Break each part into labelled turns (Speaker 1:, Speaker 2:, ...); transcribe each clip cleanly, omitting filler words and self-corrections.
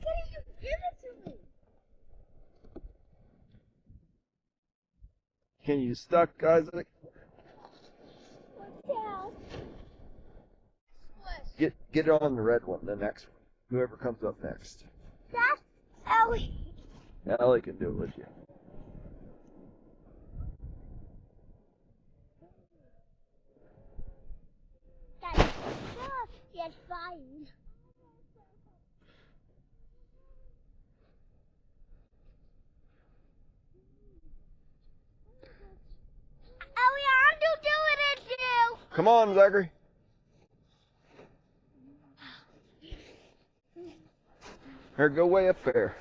Speaker 1: can't you give it to me?
Speaker 2: Can you stuck, Isaac?
Speaker 1: What's that?
Speaker 2: Get on the red one, the next one. Whoever comes up next.
Speaker 1: That's Ellie.
Speaker 2: Ellie can do it with you.
Speaker 1: That's just fine. Ellie, I'm to do it as you.
Speaker 2: Come on, Zachary. Here, go way up there.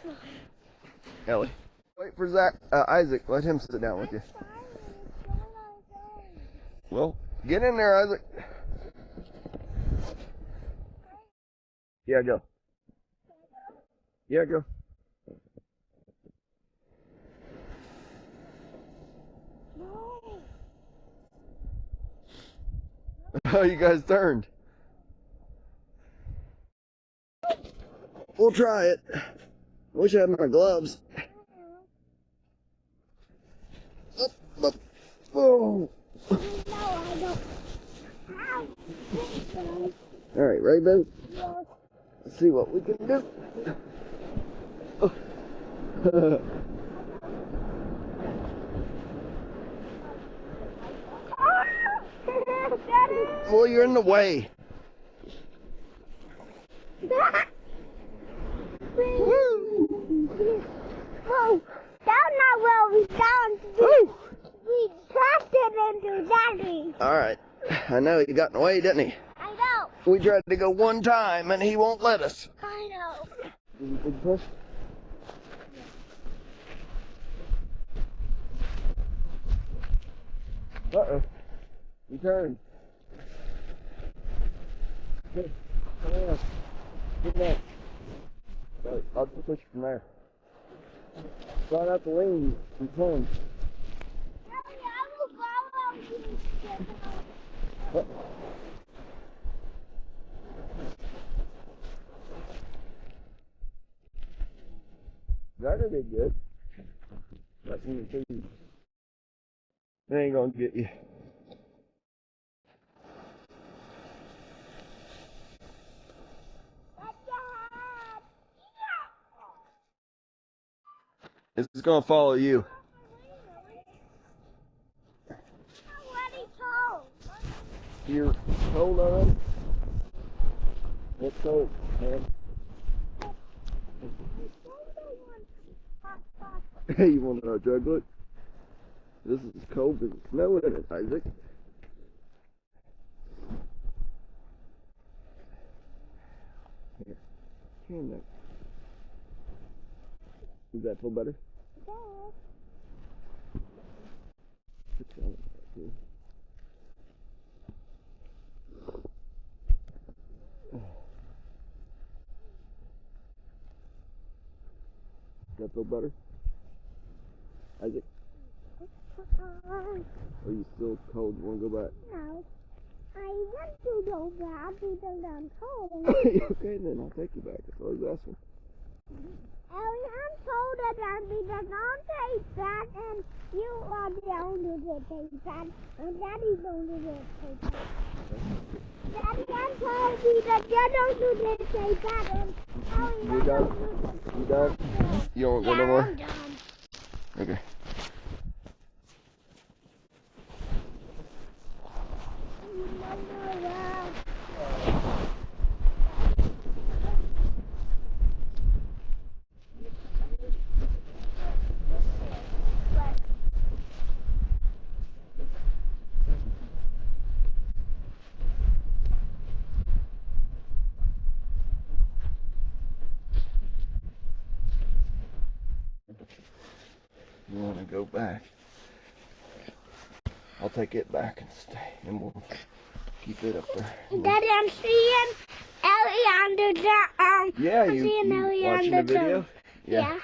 Speaker 2: Ellie. Wait for Isaac. Let him sit down with you. Well, get in there, Isaac. Yeah, go. Yeah, go. Oh, you guys turned. We'll try it. I wish I had my gloves. Up, up. Oh.
Speaker 1: No, I don't.
Speaker 2: All right, ready, Ben?
Speaker 1: Yes.
Speaker 2: Let's see what we can do. Oh. Well, you're in the way.
Speaker 1: Whoa, that's not where we found. We tossed it into Daddy.
Speaker 2: All right. I know he got in the way, didn't he?
Speaker 1: I know.
Speaker 2: We tried to go one time, and he won't let us.
Speaker 1: I know.
Speaker 2: Big push. Uh-oh. You turned. Good. Come on. Get next. Right, I'll just push from there. Try not to lean and turn.
Speaker 1: Daddy, I will follow you.
Speaker 2: That'll be good. That's in the food. They ain't gonna get you. It's gonna follow you. You're cold already? What's cold, man? Hey, you want to jug look? This is cold because it's snowing in it, Isaac. Here, can that. Does that feel better? It's on that too. Does that feel better? Isaac? Are you still cold? You want to go back?
Speaker 1: No. I want to go back because I'm cold.
Speaker 2: Okay, then I'll take you back. That's all I was asking.
Speaker 1: Ellie, I'm told that because I'll take that and you are down to take that and Daddy's going to take that. Daddy, I'm told because you're going to take that and Ellie,
Speaker 2: You done? You done? You don't want to go no more?
Speaker 1: I'm done.
Speaker 2: Okay. You want to go back? I'll take it back and stay, and we'll keep it up there.
Speaker 1: Daddy, I'm seeing Ellie under the
Speaker 2: Yeah,
Speaker 1: I'm
Speaker 2: you
Speaker 1: seeing Ellie
Speaker 2: watching the
Speaker 1: under
Speaker 2: video?
Speaker 1: Yeah.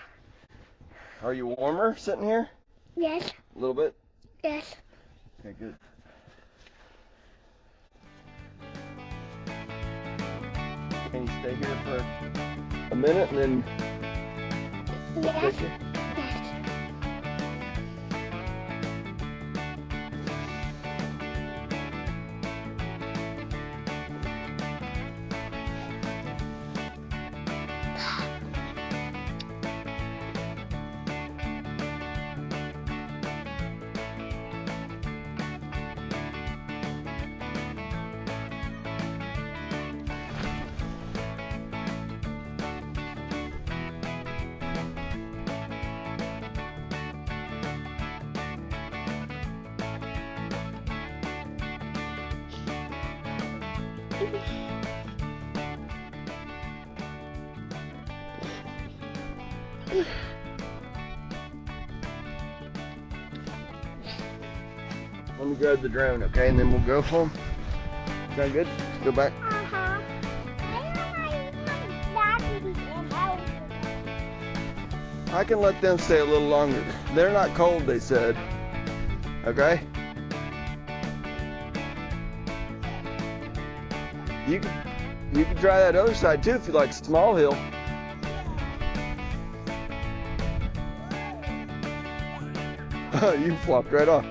Speaker 2: Are you warmer sitting here?
Speaker 1: Yes.
Speaker 2: A little bit?
Speaker 1: Yes.
Speaker 2: Okay, good. Can you stay here for a minute and then
Speaker 1: Yes.
Speaker 2: take you?
Speaker 1: Yes.
Speaker 2: Let me grab the drone, okay, and then we'll go for them. Sound good? Go back.
Speaker 1: Uh-huh.
Speaker 2: I can let them stay a little longer. They're not cold, they said. Okay? You can try that other side too if you like small hill. You flopped right off.